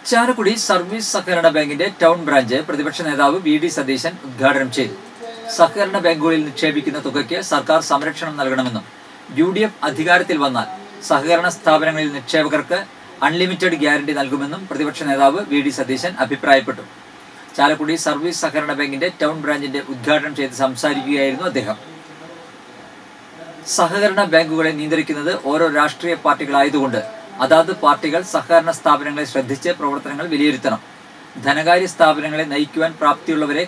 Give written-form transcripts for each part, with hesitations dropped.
Chalakudy service സഹകരണ ബാങ്കിന്റെ town branch പ്രതിപക്ഷ നേതാവ് വി ഡി സതീശൻ ഉദ്ഘാടനം ചെയ്തു. സഹകരണ ബാങ്കുകളിൽ നിക്ഷേപിക്കുന്ന തുകയ്ക്ക് സർക്കാർ സംരക്ഷണം നൽകണമെന്നും UDF അധികാരത്തിൽ വന്നാൽ സഹകരണ സ്ഥാപനങ്ങളിൽ നിക്ഷേപകർക്ക് അൺലിമിറ്റഡ് ഗ്യാരണ്ടി നൽകുമെന്നും പ്രതിപക്ഷ നേതാവ് വി ഡി സതീശൻ അഭിപ്രായപ്പെട്ടു. ചാലക്കുടി സർവീസ് സഹകരണ ബാങ്കിന്റെ ടൗൺ ബ്രാഞ്ചിന്റെ ഉദ്ഘാടനം ചെയ്ത് സംസാരിക്കുകയായിരുന്നു അദ്ദേഹം. സഹകരണ ബാങ്കുകളെ നിയന്ത്രിക്കുന്നത് ഓരോ രാഷ്ട്രീയ പാർട്ടികളായതുകൊണ്ട് അതാത് പാർട്ടികൾ സഹകരണ സ്ഥാപനങ്ങളെ ശ്രദ്ധിച്ച് പ്രവർത്തനങ്ങൾ വിലയിരുത്തണം. ധനകാര്യ സ്ഥാപനങ്ങളെ നയിക്കുവാൻ പ്രാപ്തിയുള്ളവരെ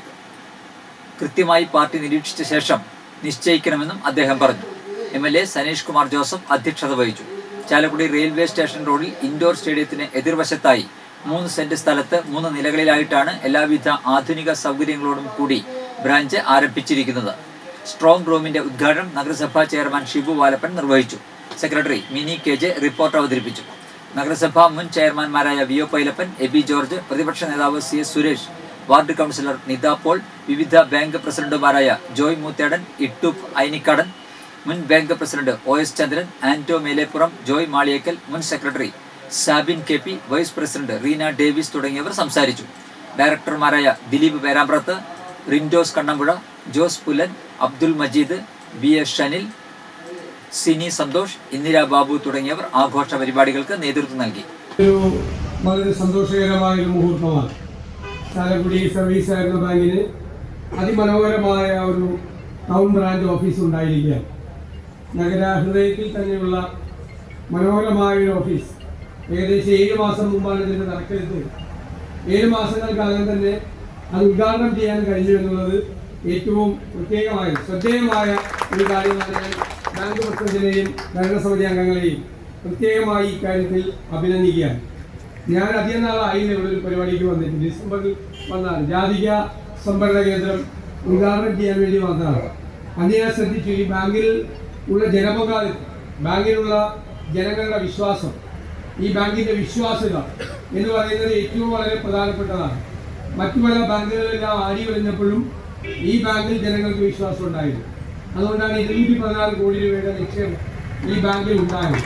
കൃത്യമായി പാർട്ടി നിരീക്ഷിച്ച ശേഷം നിശ്ചയിക്കണമെന്നും അദ്ദേഹം പറഞ്ഞു. MLA സനീഷ് കുമാർ ജോസഫ് അധ്യക്ഷത വഹിച്ചു. ചാലക്കുടി റെയിൽവേ സ്റ്റേഷൻ റോഡിൽ ഇൻഡോർ സ്റ്റേഡിയത്തിന് എതിർവശത്തായി 3 സെന്റ് സ്ഥലത്ത് 3 നിലകളിലായിട്ടാണ് എല്ലാവിധ ആധുനിക സൗകര്യങ്ങളോടും കൂടി ബ്രാഞ്ച് ആരംഭിച്ചിരിക്കുന്നത്. സ്ട്രോങ് റൂമിന്റെ ഉദ്ഘാടനം നഗരസഭാ ചെയർമാൻ ഷിബു വാലപ്പൻ നിർവഹിച്ചു. സെക്രട്ടറി മിനി KJ റിപ്പോർട്ട് അവതരിപ്പിച്ചു. നഗരസഭാ മുൻ ചെയർമാൻമാരായ VO പൈലപ്പൻ, എബി ജോർജ്, പ്രതിപക്ഷ നേതാവ് CS Suresh, ward councillor Nitha Paul, വിവിധ ബാങ്ക് പ്രസിഡന്റുമാരായ ജോയ് മൂത്തേടൻ, ഇട്ടൂപ്പ് ഐനിക്കടൻ, മുൻ bank president OS Chandran, Anto Melepuram, Joy Maliyekkal, മുൻ secretary Sabin KP, vice president Reena Davis തുടങ്ങിയവർ സംസാരിച്ചു. ഡയറക്ടർമാരായ ദിലീപ് പേരാമ്പ്രത്ത്, റിൻഡോസ് കണ്ണമ്പുഴ, ജോസ് പുല്ലൻ, അബ്ദുൽ മജീദ്, BS ഷനിൽ, സിനി സന്തോഷ്, ഇന്ദിര ബാബു തുടങ്ങിയവർ ആഘോഷ പരിപാടികൾക്ക് നേതൃത്വം നൽകി. വളരെ സന്തോഷകരമായ ഒരു മുഹൂർത്തമാണ്. ചാലക്കുടി സർവീസ് സഹകരണ ബാങ്കിന് അതിമനോഹരമായ ഒരു ടൗൺ ബ്രാഞ്ച് ഓഫീസ് ഉണ്ടായിരിക്കുക. നഗര ഹൃദയത്തിൽ തന്നെയുള്ള മനോഹരമായ ഒരു ഓഫീസ്. ഏകദേശം 7 മാസം മുമ്പാണ് ഇതിൻ്റെ തറക്കരുത്ത്. 7 മാസങ്ങൾക്കകം തന്നെ അത് ഉദ്ഘാടനം ചെയ്യാൻ കഴിഞ്ഞു എന്നുള്ളത് ഏറ്റവും പ്രത്യേകമായ ശ്രദ്ധേയമായ ഒരു കാര്യമാണ്. ബാങ്ക് പ്രസിഡന്റിനെയും ഭരണസമിതി അംഗങ്ങളെയും പ്രത്യേകമായി ഇക്കാര്യത്തിൽ അഭിനന്ദിക്കുകയാണ്. ഞാൻ അധികം നാളായില്ല ഇവിടെ ഒരു പരിപാടിക്ക് വന്നിട്ട്. ഡിസംബറിൽ വന്നതാണ്. ജാതിക സംഭരണ കേന്ദ്രം ഉദ്ഘാടനം ചെയ്യാൻ വേണ്ടി വന്നതാണ്. അന്ന് ഞാൻ ശ്രദ്ധിച്ചു, ഈ ബാങ്കിൽ ഉള്ള ജനപങ്കാളിത്തം, ബാങ്കിലുള്ള ജനങ്ങളുടെ വിശ്വാസം, ഈ ബാങ്കിൻ്റെ വിശ്വാസ്യത എന്ന് പറയുന്നത് ഏറ്റവും വളരെ പ്രധാനപ്പെട്ടതാണ്. മറ്റു പല ബാങ്കുകളെല്ലാം ആടി വരുന്നപ്പോഴും ഈ ബാങ്കിൽ ജനങ്ങൾക്ക് വിശ്വാസം ഉണ്ടായിരുന്നു. അതുകൊണ്ടാണ് 214 കോടി രൂപയുടെ നിക്ഷേപം ഈ ബാങ്കിൽ ഉണ്ടായത്.